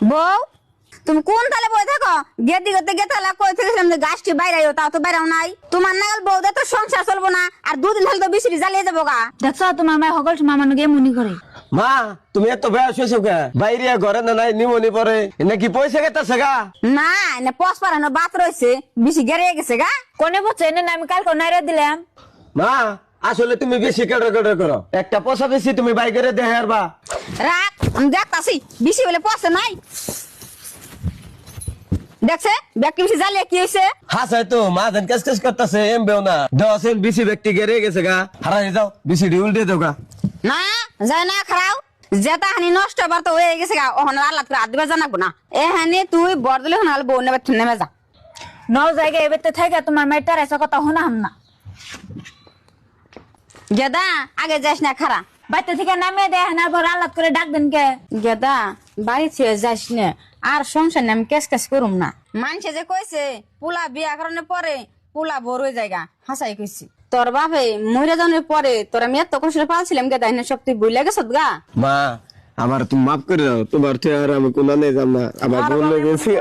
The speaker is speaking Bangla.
বউ তুমি কোন তালে বই থাকো গেদি গতে গেতালা কই থেকেছিলাম যে গাছটি বাইরে আইও তাও তো বাইরেও নাই তোমার নাগাল বউদা তো সংসার চলবো না আর দুদিন হলে তো বিছড়ি জ্বালিয়ে যাবো গা দেখছো তোমার মায়ের সকল মামানুকে মনি করে মা তুমি এত বয়স হয়েছো কে বাইরে ঘরে না নাই নিমনি পরে নাকি পয়সা গেতেছে গা না না পস পারানো বাত রয়েছে বেশি গেড়ে গেছে গা কোনে বলছে এনে আমি কালকে নাইরে দিলাম মা আসলে তুমি বেশি কেটে কেটে করো একটা পয়সা বেশি তুমি বাইকেরে দেখে আরবা রাখ আমি দেখতাছি বেশি বলে পসে নাই দেখছে ব্যক্তি বেশি জ্বালিয়ে কি হয়েছে হাসাই তো মা দেন কাজ কাজ করতেছে এম বেও না দশেন বেশি ব্যক্তি গেড়ে গেছে গা হারাই যাও বেশি ডিউল দিয়ে দাও গা না যায় না খারাও যেটা হানি নষ্ট বার তো হয়ে গেছে গা ওখানে আল্লাহ করে আদিবা জানাবো না এ হানি তুই বরদলে হন বউ নেবে নেমে যা ন জায়গায় এবার থাকে তোমার মায়ের তার এসে কথা শোনাম না গেদা আগে যাস না খারা বাড়িতে থেকে নামিয়ে দেয় না পর আল্লাহ করে ডাক দেন কে গেদা বাড়ি ছেড়ে যাস না আর সংসার নাম কেস কেস করুম না মানুষে যে কইছে পুলা বিয়া কারণে পরে পুলা বড় হয়ে জায়গা হাসাই কইছি তোর বাপে মরে যাওয়ার পরে তোরা আমি এত কষ্ট পালছিলাম গেদা এনে সব তুই বইলে গেছত গা মা আমার তুমি মাফ করে দাও তোমার তো আর আমি কোনা নেই যাম না আবার বললে গেছি